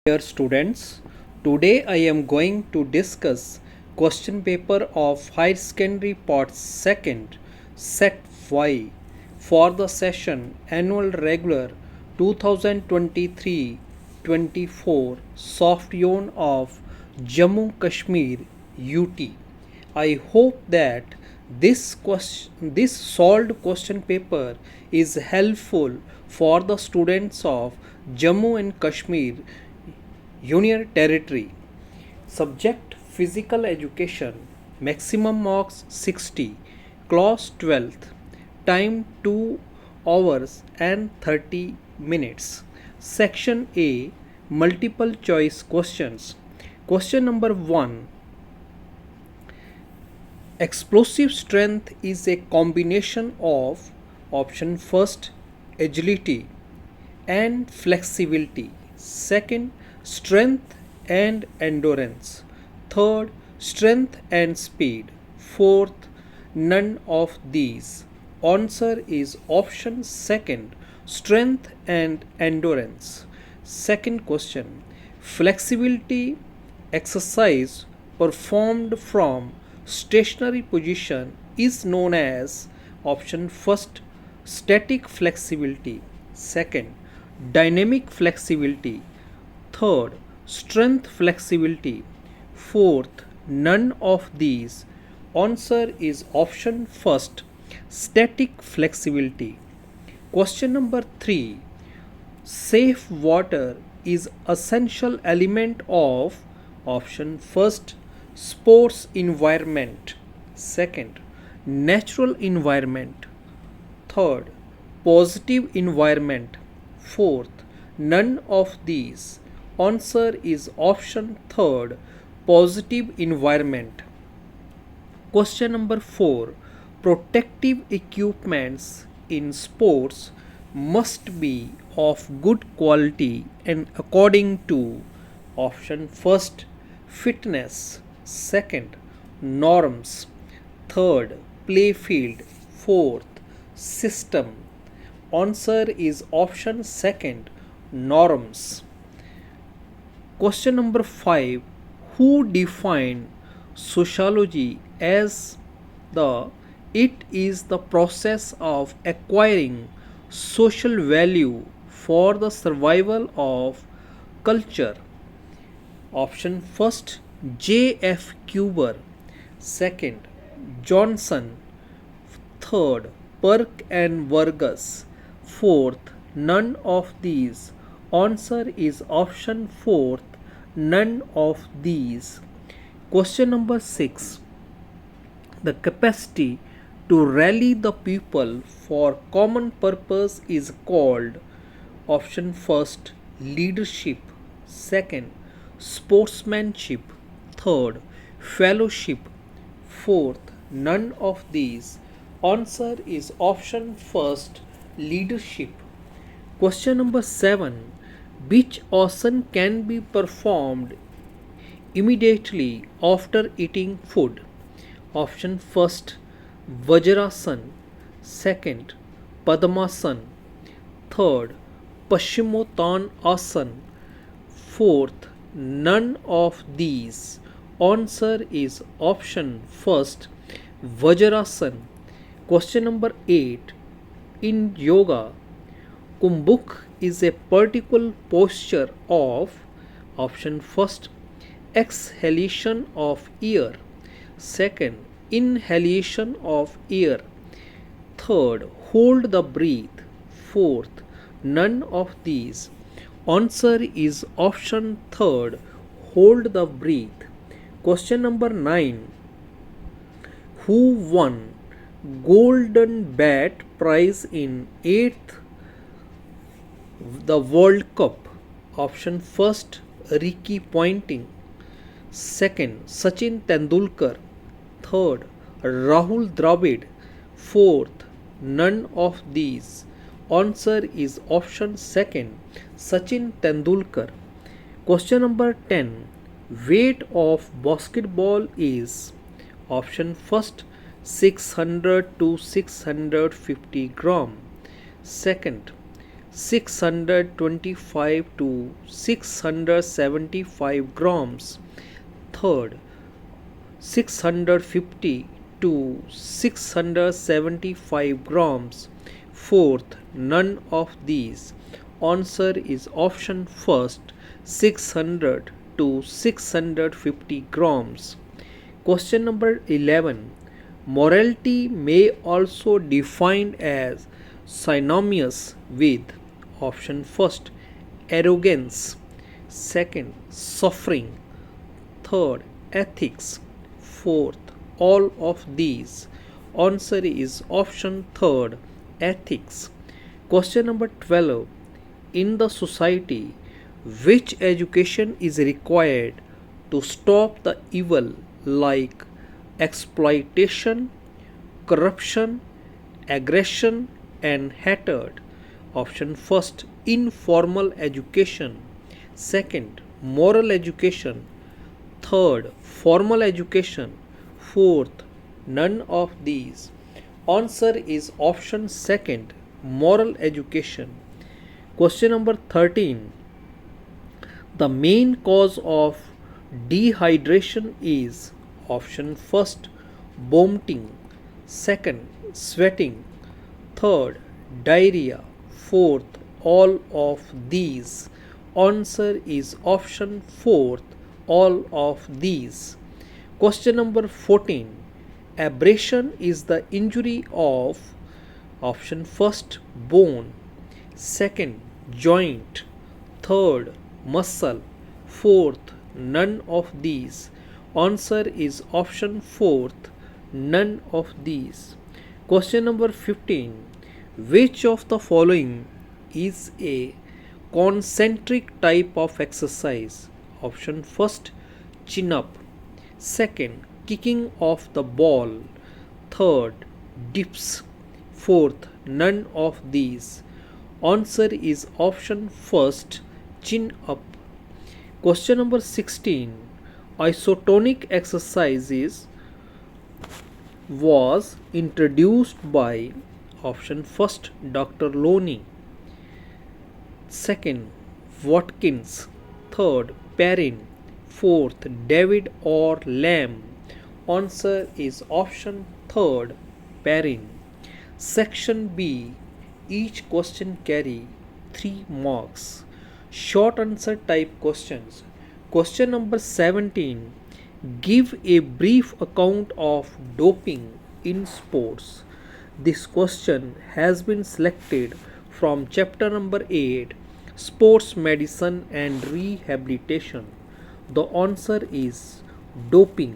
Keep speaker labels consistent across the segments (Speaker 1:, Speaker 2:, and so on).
Speaker 1: Dear students, today I am going to discuss question paper of Higher Secondary Part 2nd Set Y for the session Annual Regular 2023-24 Soft Zone of Jammu Kashmir UT. I hope that this solved question paper is helpful for the students of Jammu and Kashmir Union Territory. Subject Physical Education. Maximum marks 60. Class 12th. Time 2 hours and 30 minutes. Section A. Multiple choice questions. Question number 1. Explosive strength is a combination of option first agility and flexibility. Second, strength and endurance. Third, strength and speed. Fourth, none of these. Answer is option second, strength and endurance. Second question, flexibility exercise performed from stationary position is known as option first, static flexibility. Second, dynamic flexibility. Third, strength flexibility. Fourth, none of these. Answer is option first, static flexibility. Question number 3. Safe water is essential element of option first, sports environment. Second, natural environment. Third, positive environment. Fourth, none of these. Answer is option third, positive environment. Question number 4. Protective equipments in sports must be of good quality and according to option first, fitness. Second, norms. Third, play field. Fourth, system. Answer is option second, norms. Question number 5. Who defined sociology as it is the process of acquiring social value for the survival of culture? Option first, J.F. Cuber. Second, Johnson. Third, Burke and Vargas. Fourth, none of these. Answer is option fourth, none of these. Question number 6. The capacity to rally the people for common purpose is called option first, leadership. Second, sportsmanship. Third, fellowship. Fourth, none of these. Answer is option first, leadership. Question number 7. Which asana can be performed immediately after eating food? Option first, Vajrasana. Second, Padmasana. Third, Paschimottanasana asana. Fourth, none of these. Answer is option first, Vajrasana. Question number 8. In yoga, Kumbhak is a particular posture of option first, exhalation of air. Second, inhalation of air. Third, hold the breath. Fourth, none of these. Answer is option third, hold the breath. Question number 9. Who won Golden Bat prize in 8th the World Cup? Option first, Ricky Ponting. Second, Sachin Tendulkar. Third, Rahul Dravid. Fourth, none of these. Answer is option second, Sachin Tendulkar. Question number 10. Weight of basketball is option first, 600 to 650 gram. Second, 625 to 675 grams. Third, 650 to 675 grams. Fourth, none of these. Answer is option first, 600 to 650 grams. Question number 11. Morality may also defined as synonymous with option first, arrogance, second, suffering, third, ethics, fourth, all of these. Answer is option third, ethics. Question number 12. In the society, which education is required to stop the evil like exploitation, corruption, aggression, and hatred? Option first, informal education. Second, moral education. Third, formal education. Fourth, none of these. Answer is option second, moral education. Question number 13. The main cause of dehydration is option first, vomiting, second, sweating, third, diarrhea, fourth, all of these. Answer is option fourth, all of these. Question number 14. Abrasion is the injury of option first, bone, second, joint, third, muscle, fourth, none of these. Answer is option fourth, none of these. Question number 15. Which of the following is a concentric type of exercise? Option first, chin up, second, kicking off the ball, third, dips, fourth, none of these. Answer is option first, chin up. Question number 16. Isotonic exercises was introduced by option first, Dr. Loney, second, Watkins, third, Perrin, fourth, David or Lamb. Answer is option third, Perrin. Section B. Each question carry 3 marks. Short answer type questions. Question number 17. Give a brief account of doping in sports. This question has been selected from chapter number 8, Sports Medicine and Rehabilitation. The answer is doping.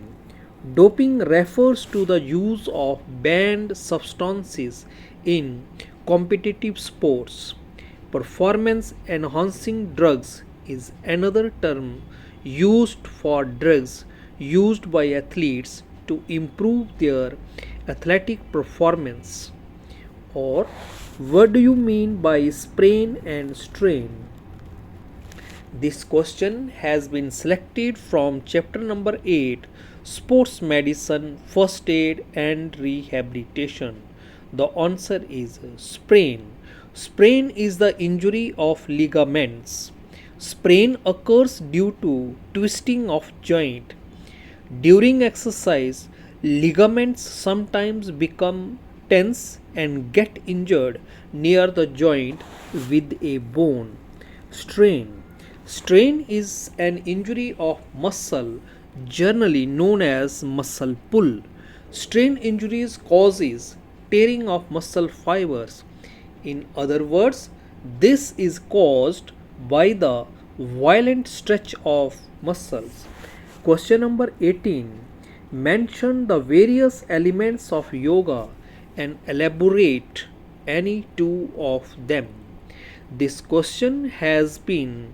Speaker 1: Doping refers to the use of banned substances in competitive sports. Performance enhancing drugs is another term used for drugs used by athletes to improve their athletic performance. Or, what do you mean by sprain and strain? This question has been selected from chapter number 8, Sports Medicine, First Aid and Rehabilitation. The answer is sprain. Sprain is the injury of ligaments. Sprain occurs due to twisting of joint. During exercise, ligaments sometimes become tense and get injured near the joint with a bone. Strain. Strain is an injury of muscle, generally known as muscle pull. Strain injuries causes tearing of muscle fibers. In other words, this is caused by the violent stretch of muscles. Question number 18. Mention the various elements of yoga and elaborate any two of them. This question has been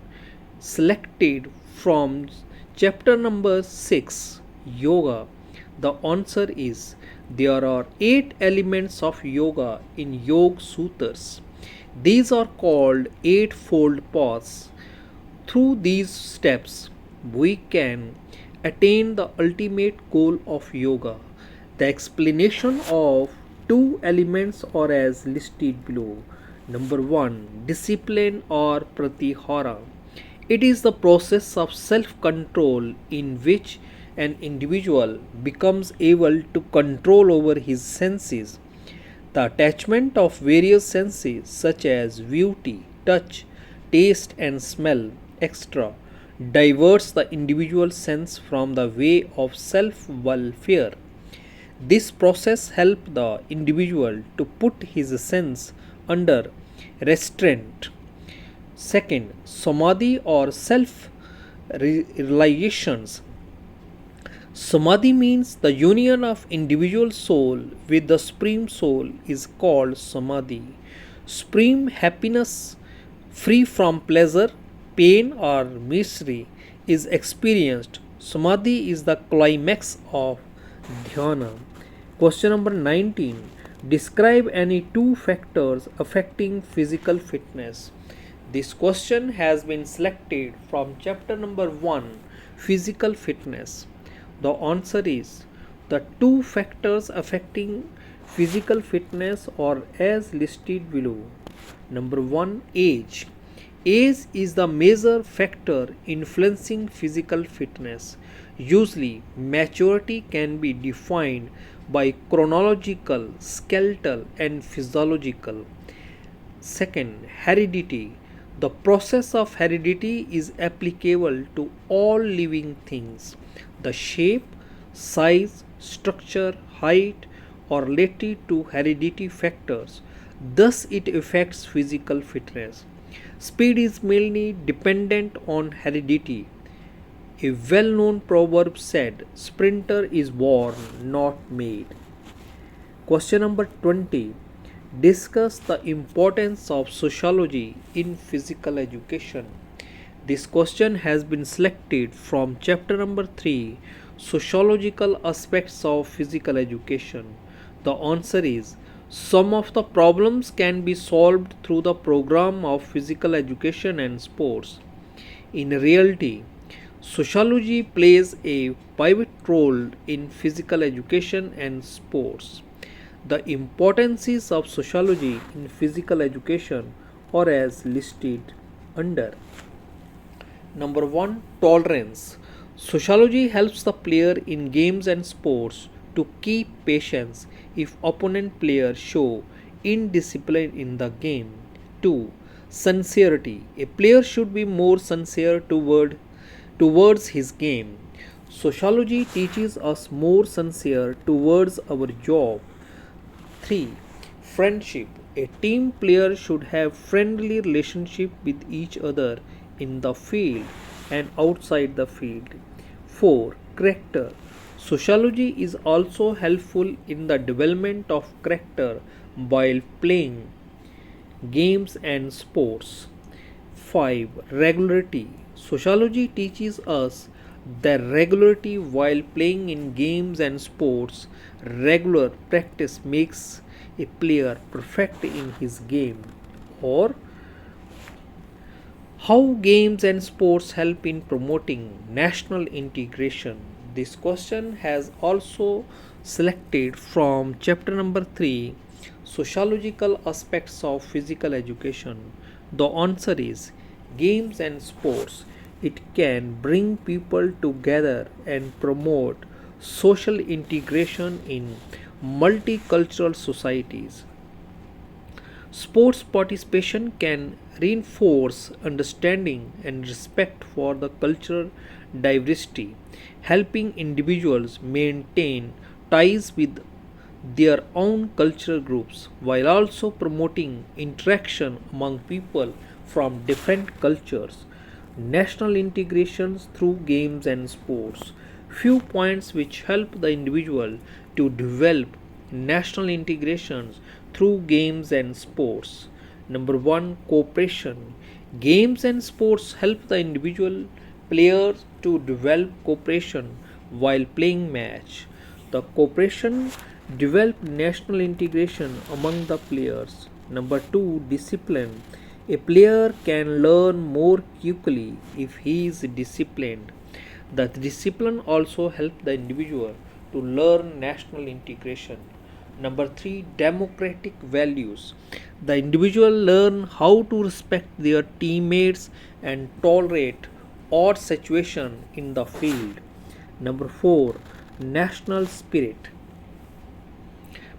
Speaker 1: selected from chapter number 6, Yoga. The answer is there are 8 elements of yoga in Yoga Sutras. These are called eightfold paths. Through these steps, we can attain the ultimate goal of yoga. The explanation of 2 elements are as listed below. Number 1. Discipline or pratihara. It is the process of self control in which an individual becomes able to control over his senses. The attachment of various senses such as beauty, touch, taste, and smell, etc., diverts the individual sense from the way of self welfare. This process helps the individual to put his sense under restraint. Second, samadhi or self realizations. Samadhi means the union of individual soul with the supreme soul is called samadhi. Supreme happiness, free from pleasure, pain, or misery, is experienced. Samadhi is the climax of dhyana. Question number 19. Describe any two factors affecting physical fitness. This question has been selected from chapter number 1, Physical Fitness. The answer is the two factors affecting physical fitness are as listed below. Number 1, age. Age is the major factor influencing physical fitness. Usually, maturity can be defined by chronological, skeletal, and physiological. Second, heredity. The process of heredity is applicable to all living things. The shape, size, structure, height are related to heredity factors. Thus, it affects physical fitness. Speed is mainly dependent on heredity. A well known proverb said, "Sprinter is born, not made." Question number 20. Discuss the importance of sociology in physical education. This question has been selected from chapter number 3, Sociological Aspects of Physical Education. The answer is some of the problems can be solved through the program of physical education and sports. In reality, sociology plays a pivotal role in physical education and sports. The importances of sociology in physical education are as listed under. Number 1, tolerance. Sociology helps the player in games and sports to keep patience if opponent players show indiscipline in the game. 2. Sincerity. A player should be more sincere towards his game. Sociology teaches us more sincere towards our job. 3. Friendship. A team player should have friendly relationship with each other in the field and outside the field. 4. Character. Sociology is also helpful in the development of character while playing games and sports. 5. Regularity. Sociology teaches us that regularity while playing in games and sports, regular practice makes a player perfect in his game. Or how games and sports help in promoting national integration. This question has also selected from chapter number 3, Sociological Aspects of Physical Education. The answer is games and sports. It can bring people together and promote social integration in multicultural societies. Sports participation can reinforce understanding and respect for the cultural diversity, helping individuals maintain ties with their own cultural groups while also promoting interaction among people from different cultures. National integrations through games and sports. Few points which help the individual to develop national integrations through games and sports. Number 1, cooperation. Games and sports help the individual players to develop cooperation while playing match. The cooperation develop national integration among the players. Number 2, discipline. A player can learn more quickly if he is disciplined. The discipline also helps the individual to learn national integration. Number 3, democratic values. The individual learn how to respect their teammates and tolerate odd situation in the field. Number 4, national spirit.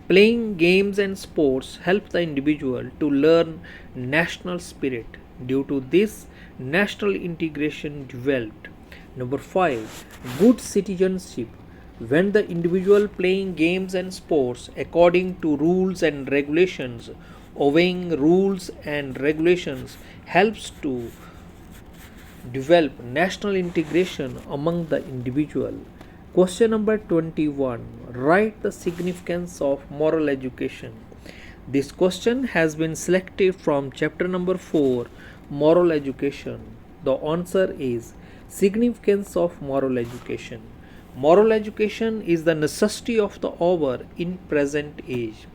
Speaker 1: Playing games and sports help the individual to learn national spirit. Due to this, national integration developed. Number 5, good citizenship. When the individual playing games and sports according to rules and regulations, obeying rules and regulations helps to develop national integration among the individual. Question number 21. Write the significance of moral education. This question has been selected from chapter number 4, Moral Education. The answer is significance of moral education. Moral education is the necessity of the hour in present age.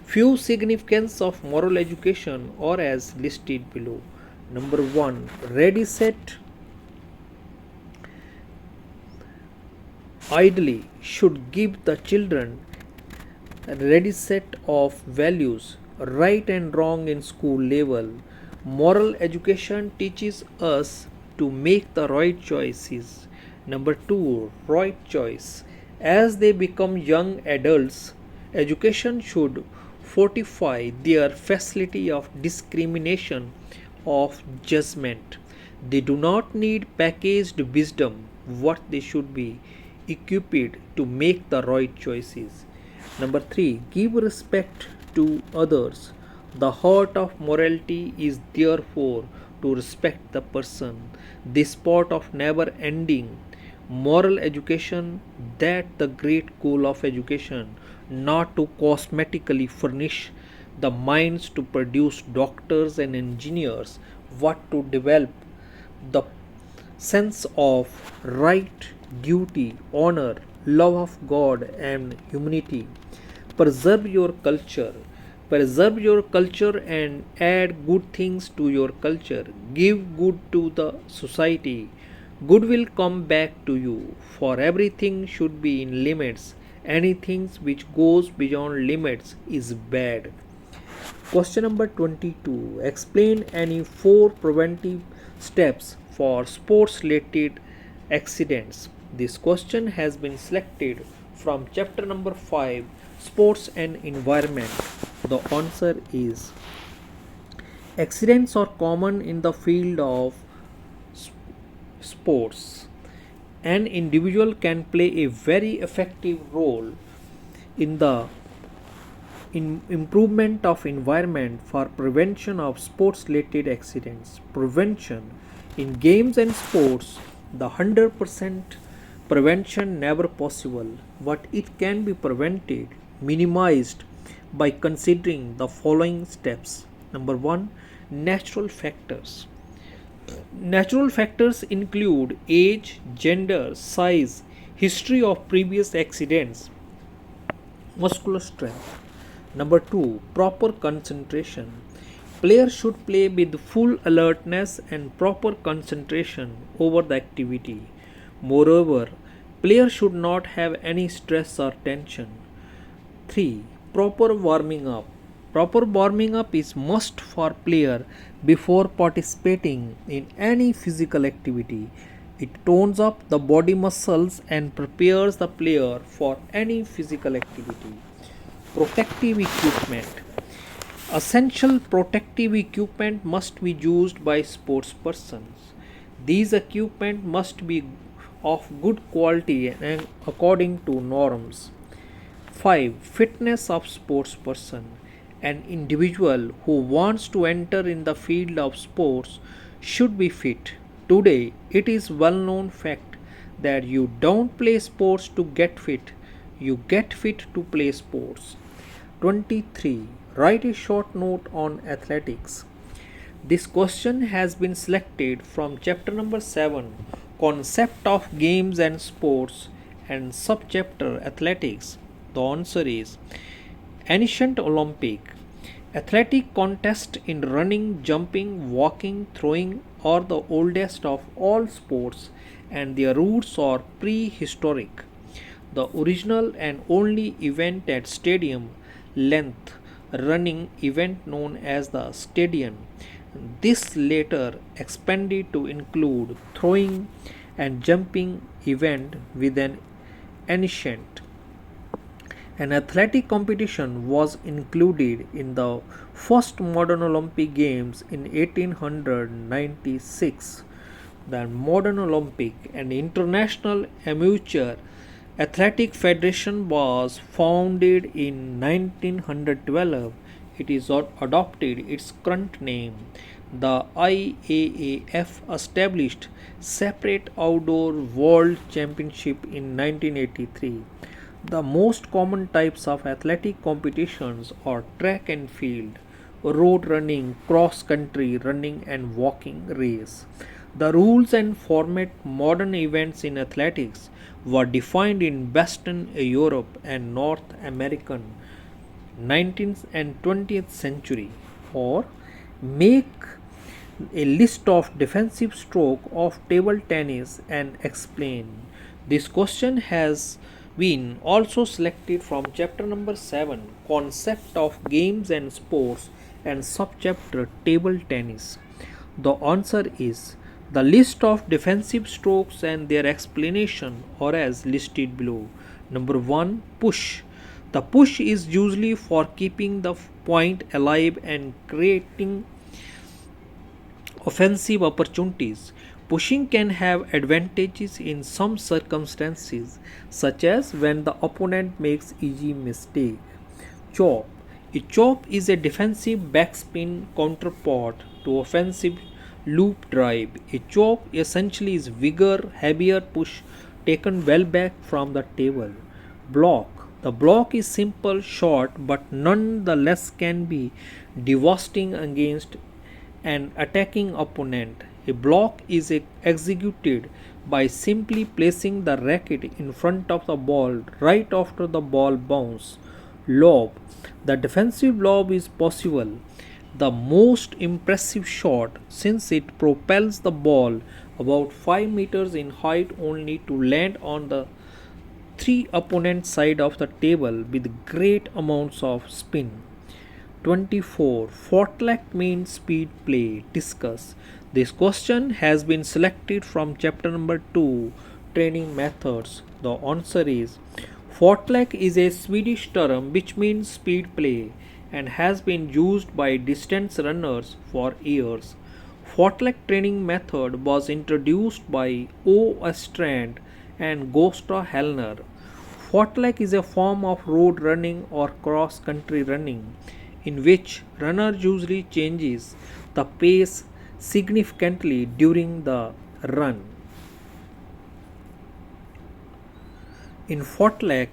Speaker 1: Few significance of moral education are as listed below. Number 1. Ready set ideally should give the children a ready set of values, right and wrong in school level. Moral education teaches us to make the right choices. Number 2, right choice. As they become young adults, education should fortify their facility of discrimination of judgment. They do not need packaged wisdom, what they should be equipped to make the right choices. Number 3, give respect to others. The heart of morality is therefore to respect the person. This part of never ending moral education, that the great goal of education, not to cosmetically furnish the minds to produce doctors and engineers, but to develop the sense of right, duty, honor, love of God, and humanity. Preserve your culture. Preserve your culture and add good things to your culture. Give good to the society. Good will come back to you. For everything should be in limits. Anything which goes beyond limits is bad. Question number 22. Explain any 4 preventive steps for sports related accidents. This question has been selected from chapter number 5, Sports and Environment. The answer is accidents are common in the field of sports. An individual can play a very effective role in the improvement of environment for prevention of sports related accidents. Prevention in games and sports, the 100% prevention never possible, but it can be prevented, minimized by considering the following steps. Number 1, natural factors. Natural factors include age, gender, size, history of previous accidents, muscular strength. Number 2, proper concentration. Players should play with full alertness and proper concentration over the activity. Moreover, players should not have any stress or tension. 3. Proper warming up. Proper warming up is must for player before participating in any physical activity. It tones up the body muscles and prepares the player for any physical activity. Protective equipment. Essential protective equipment must be used by sports persons. These equipment must be of good quality and according to norms. 5. Fitness of sports person. An individual who wants to enter in the field of sports should be fit. Today, it is well known fact that you don't play sports to get fit, you get fit to play sports. 23. Write a short note on athletics. This question has been selected from chapter number 7, Concept of Games and Sports, and subchapter Athletics. The answer is Ancient Olympic. Athletic contest in running, jumping, walking, throwing are the oldest of all sports and their roots are prehistoric. The original and only event at stadium length running event known as the stadium. This later expanded to include throwing and jumping event with an ancient. An athletic competition was included in the first modern Olympic Games in 1896. The modern Olympic and International Amateur Athletic Federation was founded in 1912. It is adopted its current name. The IAAF established separate outdoor world championship in 1983. The most common types of athletic competitions are track and field, road running, cross country running, and walking race. The rules and format modern events in athletics were defined in Western Europe and North American 19th and 20th century. Or make a list of defensive stroke of table tennis and explain. This question has been also selected from chapter number 7 concept of games and sports and subchapter table tennis. The answer is the list of defensive strokes and their explanation are as listed below. Number 1, push. The push is usually for keeping the point alive and creating offensive opportunities. Pushing can have advantages in some circumstances, such as when the opponent makes easy mistake. Chop. A chop is a defensive backspin counterpart to offensive loop drive. A chop essentially is vigor, heavier push taken well back from the table. Block. The block is simple, short, but nonetheless can be devastating against an attacking opponent. A block is executed by simply placing the racket in front of the ball right after the ball bounce. Lob. The defensive lob is possible the most impressive shot since it propels the ball about 5 meters in height only to land on the three opponent side of the table with great amounts of spin. 24. Fortlek means speed play. Discuss. This question has been selected from chapter number 2 training methods. The answer is Fortlek is a Swedish term which means speed play and has been used by distance runners for years. Fortlek training method was introduced by O. Strand and Gosta Hellner. Fortlek is a form of road running or cross country running in which runner usually changes the pace significantly during the run. In Fortlek,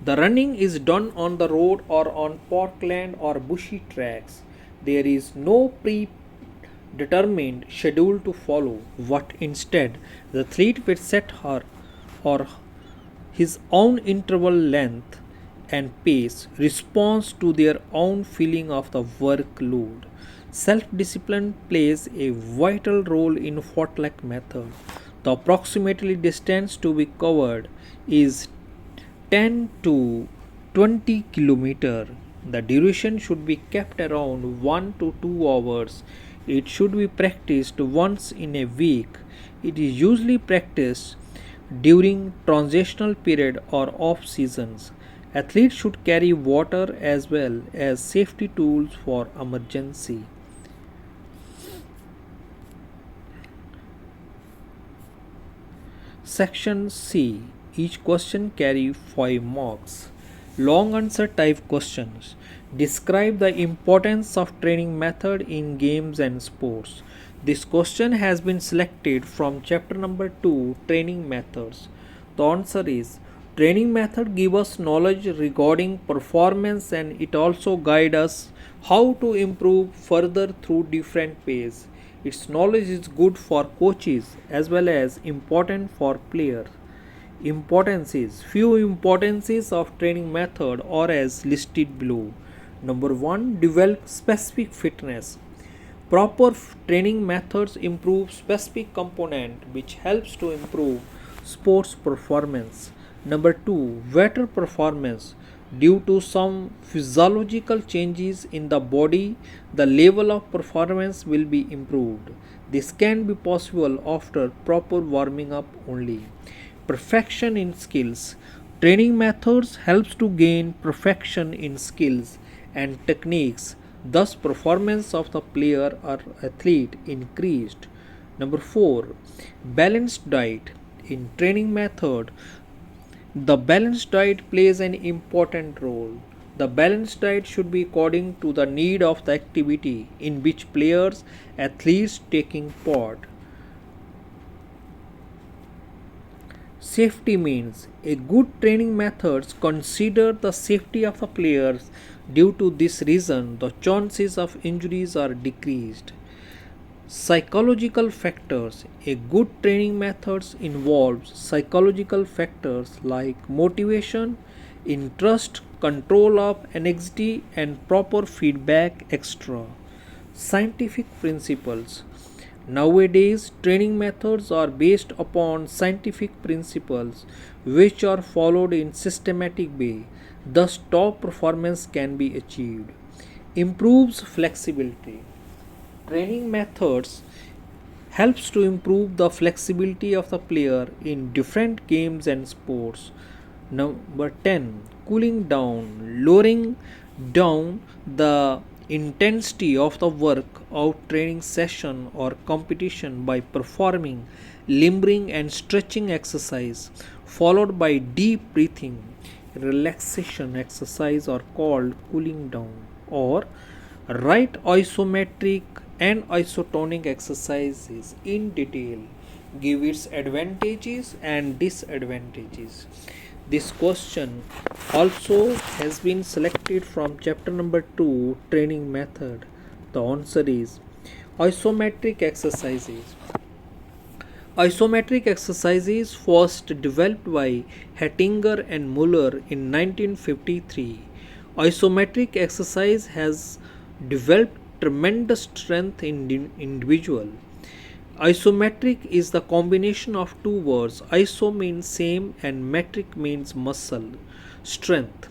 Speaker 1: the running is done on the road or on parkland or bushy tracks. There is no predetermined schedule to follow, but instead the athlete will set her or his own interval length and pace responds to their own feeling of the workload. Self-discipline plays a vital role in Fortlek method. The approximately distance to be covered is 10 to 20 kilometer. The duration should be kept around 1 to 2 hours. It should be practiced once in a week. It is usually practiced during transitional period or off seasons. Athletes should carry water as well as safety tools for emergency. Section C. Each question carry 5 marks. Long answer type questions. Describe the importance of training method in games and sports. This question has been selected from chapter number 2 training methods. The answer is training method give us knowledge regarding performance and it also guide us how to improve further through different ways. Its knowledge is good for coaches as well as important for players. Importances. Few importances of training method are as listed below. Number 1. Develop specific fitness. Proper training methods improve specific component which helps to improve sports performance. Number 2. Better performance. Due to some physiological changes in the body, the level of performance will be improved. This can be possible after proper warming up only. Perfection in skills. Training methods helps to gain perfection in skills and techniques. Thus performance of the player or athlete increased. Number 4, balanced diet. In training method, the balanced diet plays an important role. The balanced diet should be according to the need of the activity in which players, athletes taking part. Safety means a good training methods consider the safety of the players. Due to this reason, the chances of injuries are decreased. Psychological factors. A good training methods involves psychological factors like motivation, interest, control of anxiety and proper feedback extra. Scientific principles. Nowadays, training methods are based upon scientific principles which are followed in systematic way. Thus, top performance can be achieved. Improves flexibility. Training methods helps to improve the flexibility of the player in different games and sports. Number 10, cooling down, lowering down the intensity of the workout training session or competition by performing limbering and stretching exercise followed by deep breathing. Relaxation exercise are called cooling down, or right isometric and isotonic exercises in detail, give its advantages and disadvantages. This question also has been selected from chapter number 2, training method. The answer is isometric exercises. Isometric exercises first developed by Hettinger and Muller in 1953. Isometric exercise has developed tremendous strength in the individual. Isometric is the combination of two words. Iso means same and metric means muscle strength.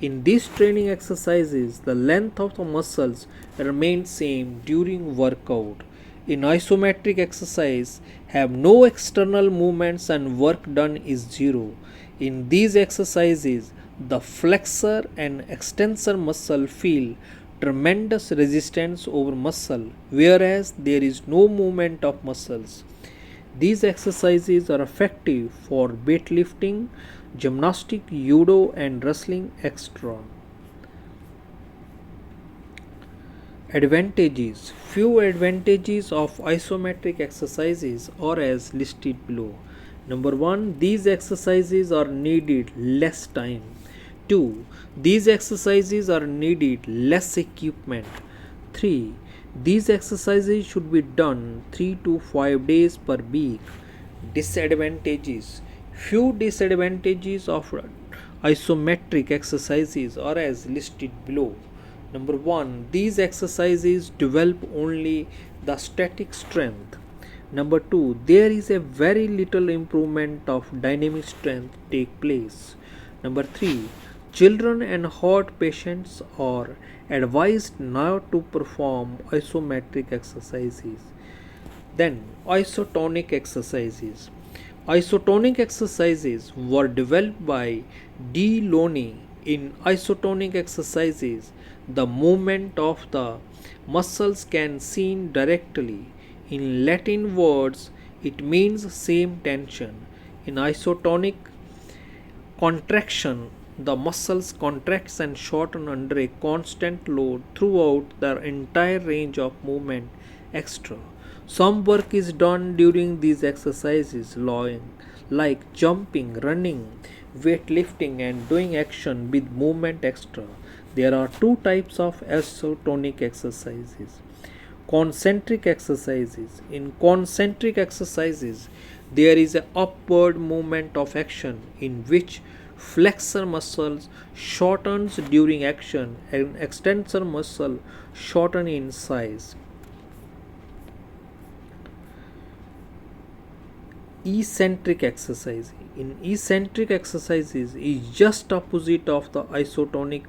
Speaker 1: In these training exercises, the length of the muscles remains same during workout. In isometric exercise, have no external movements and work done is zero. In these exercises, the flexor and extensor muscle feel tremendous resistance over muscle, whereas there is no movement of muscles. These exercises are effective for weightlifting, gymnastic, judo, and wrestling extra. Advantages. Few advantages of isometric exercises are as listed below. Number 1, these exercises are needed less time. 2, these exercises are needed less equipment. 3, these exercises should be done 3 to 5 days per week. Disadvantages. Few disadvantages of isometric exercises are as listed below. Number 1, these exercises develop only the static strength. Number 2, there is a very little improvement of dynamic strength take place. Number 3, children and heart patients are advised not to perform isometric exercises. Then, isotonic exercises. Isotonic exercises were developed by D. Loney. In isotonic exercises, the movement of the muscles can seen directly. In Latin words, it means same tension. In isotonic contraction, the muscles contracts and shorten under a constant load throughout the entire range of movement extra. Some work is done during these exercises like jumping, running, weightlifting and doing action with movement extra. There are two types of isotonic exercises. Concentric exercises. In concentric exercises, there is an upward movement of action in which flexor muscles shortens during action and extensor muscle shorten in size. Eccentric exercise. in eccentric exercises is just opposite of the isotonic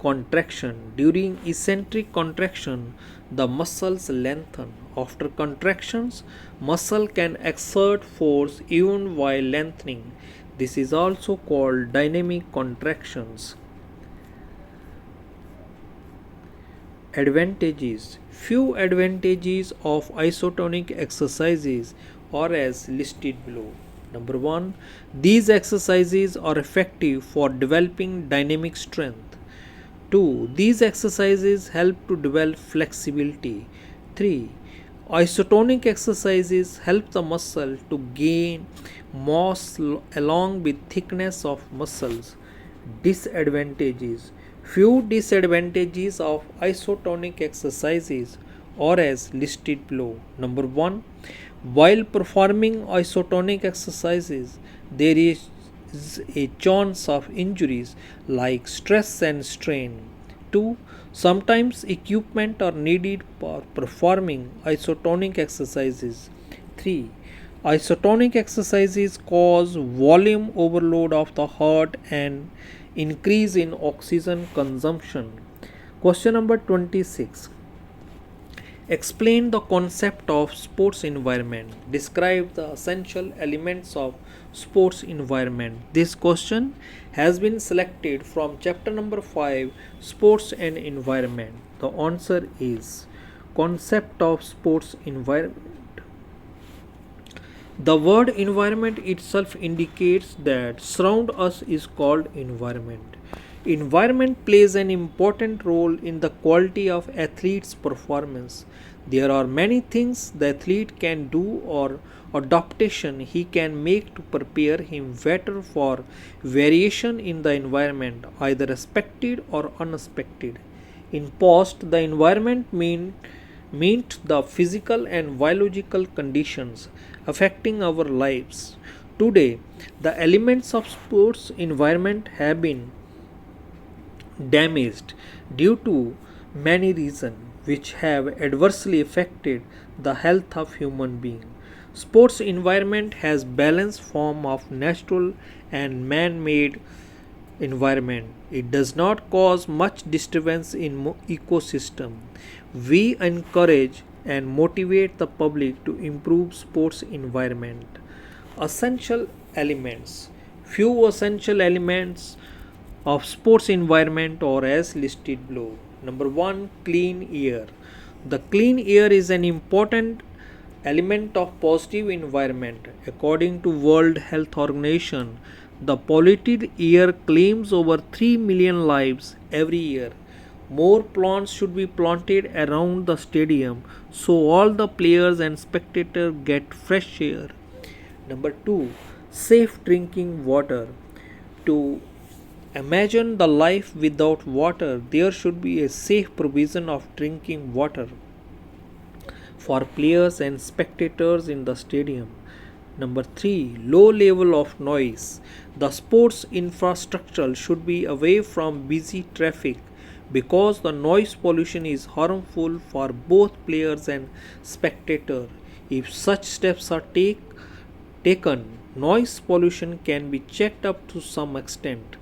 Speaker 1: contraction. During eccentric contraction, the muscles lengthen. After contractions, muscle can exert force even while lengthening. This is also called dynamic contractions. Advantages. Few advantages of isotonic exercises are as listed below. Number 1. These exercises are effective for developing dynamic strength. 2. These exercises help to develop flexibility. 3. Isotonic exercises help the muscle to gain mass along with thickness of muscles. Disadvantages. Few disadvantages of isotonic exercises are as listed below. Number 1. While performing isotonic exercises, there is a chance of injuries like stress and strain. 2. Sometimes equipment are needed for performing isotonic exercises. 3. Isotonic exercises cause volume overload of the heart and increase in oxygen consumption. Question number 26. Explain the concept of sports environment. Describe the essential elements of sports environment. This question has been selected from chapter number 5, Sports and Environment. The answer is concept of sports environment. The word environment itself indicates that surround us is called environment. Environment plays an important role in the quality of athlete's performance. There are many things the athlete can do or adaptation he can make to prepare him better for variation in the environment, either expected or unexpected. In past, the environment meant the physical and biological conditions affecting our lives. Today, the elements of sports environment have been damaged due to many reasons which have adversely affected the health of human being. Sports environment has balanced form of natural and man-made environment. It does not cause much disturbance in ecosystem. We encourage and motivate the public to improve sports environment. Essential elements. Few essential elements of sports environment are as listed below. Number 1. Clean air. The clean air is an important element of positive environment. According to World Health Organization, the polluted air claims over 3 million lives every year. More plants should be planted around the stadium so all the players and spectators get fresh air. Number 2. Safe drinking water. To imagine the life without water, there should be a safe provision of drinking water for players and spectators in the stadium. Number 3. Low level of noise. The sports infrastructure should be away from busy traffic because the noise pollution is harmful for both players and spectators. If such steps are taken, noise pollution can be checked up to some extent.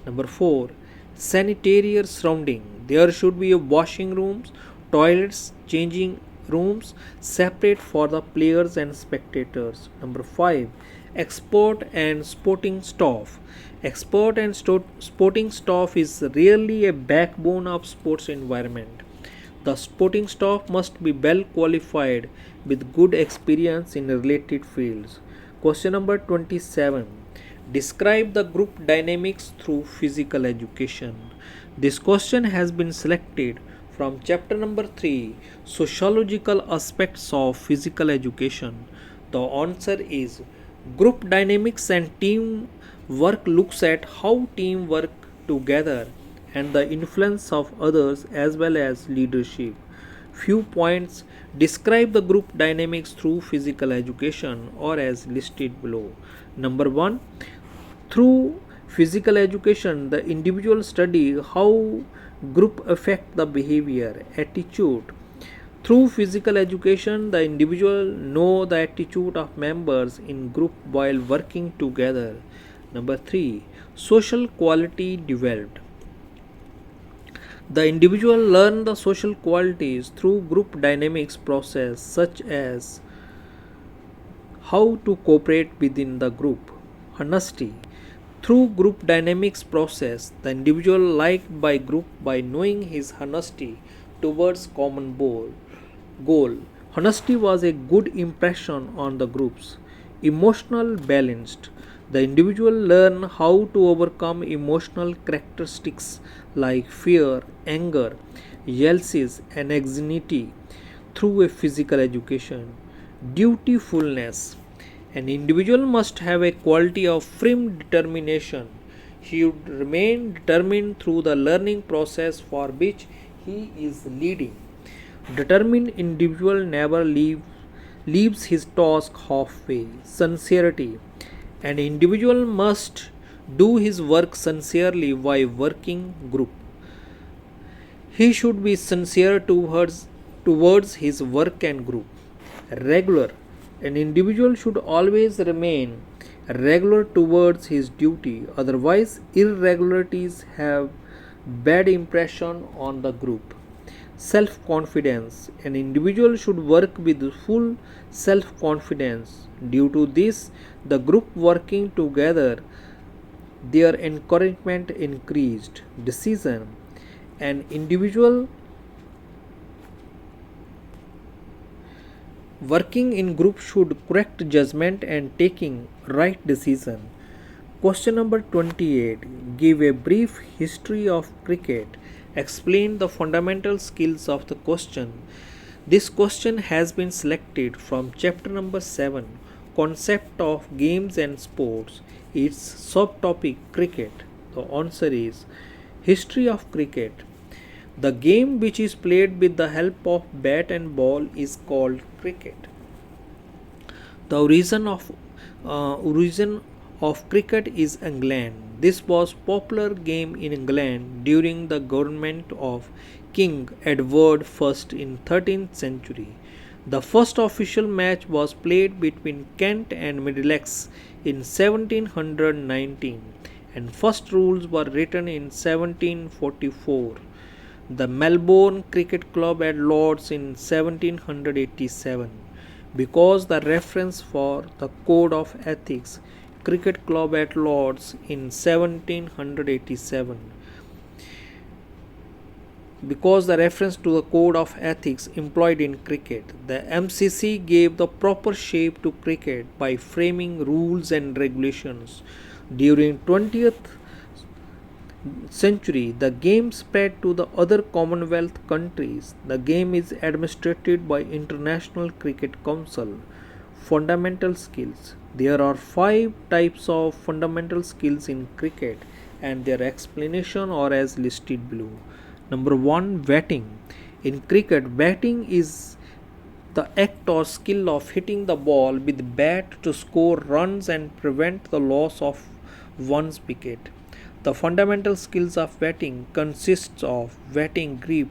Speaker 1: Number 4. Sanitary surrounding. There should be washing rooms, toilets, changing rooms separate for the players and spectators. Number 5. Expert and sporting staff. Expert and sporting staff is really a backbone of sports environment. The sporting staff must be well qualified with good experience in related fields. Question number 27. Describe the group dynamics through physical education. This question has been selected from chapter number 3, Sociological Aspects of Physical Education. The answer is group dynamics and team work looks at how team work together and the influence of others as well as leadership. Few points describe the group dynamics through physical education or as listed below. Number 1. Through physical education, the individual study how group affect the behavior, attitude. Through physical education, the individual know the attitude of members in group while working together. Number 3. Social quality developed. The individual learn the social qualities through group dynamics process such as how to cooperate within the group. Honesty. Through group dynamics process, the individual liked by group by knowing his honesty towards common goal. Honesty was a good impression on the groups. Emotional balanced. The individual learn how to overcome emotional characteristics like fear, anger, jealousy, and anxiety through a physical education. Dutifulness. An individual must have a quality of firm determination. He should remain determined through the learning process for which he is leading. Determined individual never leaves his task halfway. Sincerity. An individual must do his work sincerely while working group. He should be sincere towards his work and group. Regular. An individual should always remain regular towards his duty, otherwise, irregularities have bad impression on the group. Self confidence. An individual should work with full self confidence. Due to this, the group working together, their encouragement increased. Decision. An individual working in group should correct judgment and taking right decision. Question number 28. Give a brief history of cricket. Explain the fundamental skills of the question. This question has been selected from chapter number 7, Concept of Games and Sports. Its subtopic cricket. The answer is History of cricket. The game which is played with the help of bat and ball is called cricket. The origin of cricket is England. This was popular game in England during the government of King Edward I in 13th century. The first official match was played between Kent and Middlesex in 1719 and first rules were written in 1744. The Melbourne Cricket Club at Lords in 1787. Because the reference for the Code of Ethics, Cricket Club at Lords in 1787. Because the reference to the Code of Ethics employed in cricket, the MCC gave the proper shape to cricket by framing rules and regulations. During 20th century, the game spread to the other Commonwealth countries. The game is administered by International Cricket Council. Fundamental skills. There are 5 types of fundamental skills in cricket and their explanation are as listed below. Number 1. Batting. In cricket, batting is the act or skill of hitting the ball with bat to score runs and prevent the loss of one's wicket. The fundamental skills of batting consists of batting grip,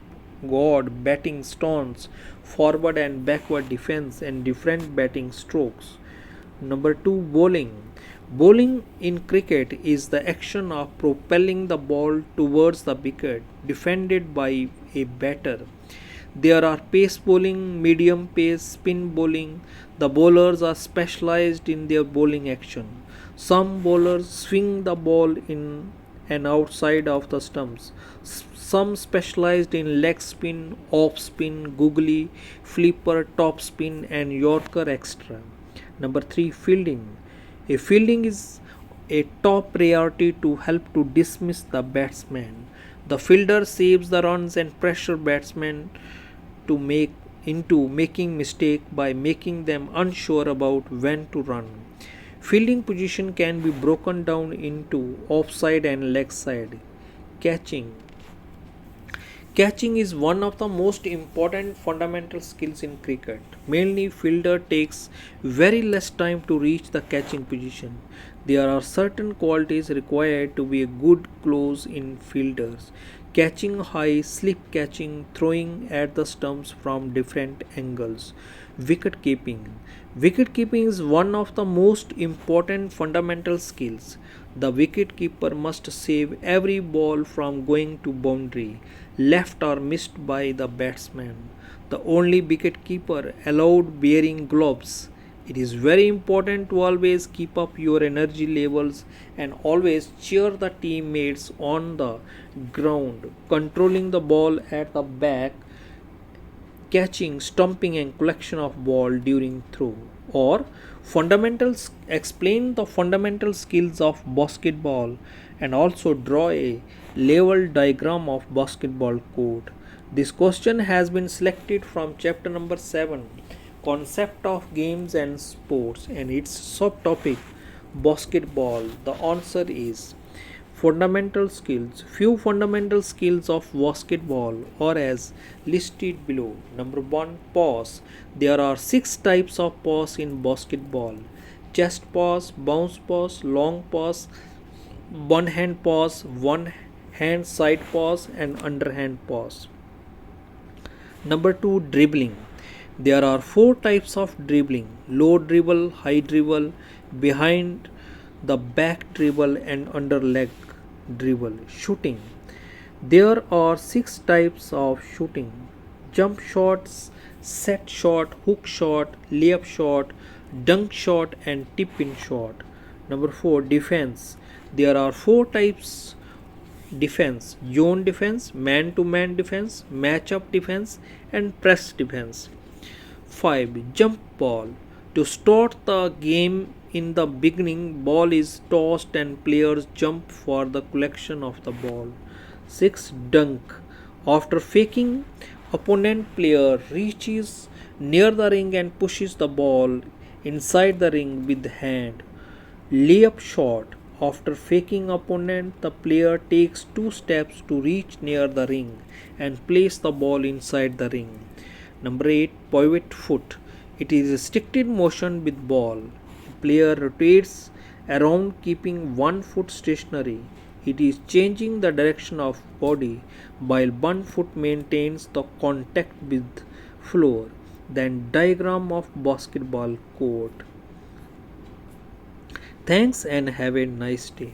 Speaker 1: guard, batting stance, forward and backward defense and different batting strokes. Number 2. Bowling. Bowling in cricket is the action of propelling the ball towards the wicket defended by a batter. There are pace bowling, medium pace, spin bowling. The bowlers are specialized in their bowling action. Some bowlers swing the ball in and outside of the stumps. Some specialized in leg spin, off spin, googly, flipper, top spin, and Yorker extra. Number 3. Fielding. A fielding is a top priority to help to dismiss the batsman. The fielder saves the runs and pressure batsmen to making mistake by making them unsure about when to run. Fielding position can be broken down into offside and leg side. Catching. Catching is one of the most important fundamental skills in cricket. Mainly, fielder takes very less time to reach the catching position. There are certain qualities required to be a good close in fielders. catching high, slip catching, throwing at the stumps from different angles. Wicket keeping. Wicket keeping is one of the most important fundamental skills. The wicket keeper must save every ball from going to boundary, left or missed by the batsman. The only wicket keeper allowed wearing gloves. It is very important to always keep up your energy levels and always cheer the teammates on the ground, controlling the ball at the back, catching, stumping, and collection of ball during throw. Or fundamentals, explain the fundamental skills of basketball and also draw a level diagram of basketball court. This question has been selected from chapter number 7, concept of games and sports, and its subtopic basketball. The answer is fundamental skills. Few fundamental skills of basketball are as listed below. Number 1, pass. There are 6 types of pass in basketball: chest pass, bounce pass, long pass, one hand pass, one hand side pass, and underhand pass. Number 2, dribbling. There are 4 types of dribbling: low dribble, high dribble, behind the back dribble, and under leg dribble. Shooting. There are 6 types of shooting: jump shots, set shot, hook shot, layup shot, dunk shot, and tip in shot. Number 4, defense. There are 4 types: defense: zone defense, man to man defense, match up defense, and press defense. 5, jump ball. To start the game in the beginning, ball is tossed and players jump for the collection of the ball. 6, dunk. After faking, opponent player reaches near the ring and pushes the ball inside the ring with the hand. Layup shot. After faking opponent, the player takes 2 steps to reach near the ring and place the ball inside the ring. Number 8, pivot foot. It is a restricted motion with ball. Player rotates around keeping one foot stationary. It is changing the direction of body while one foot maintains the contact with floor. Then diagram of basketball court. Thanks and have a nice day.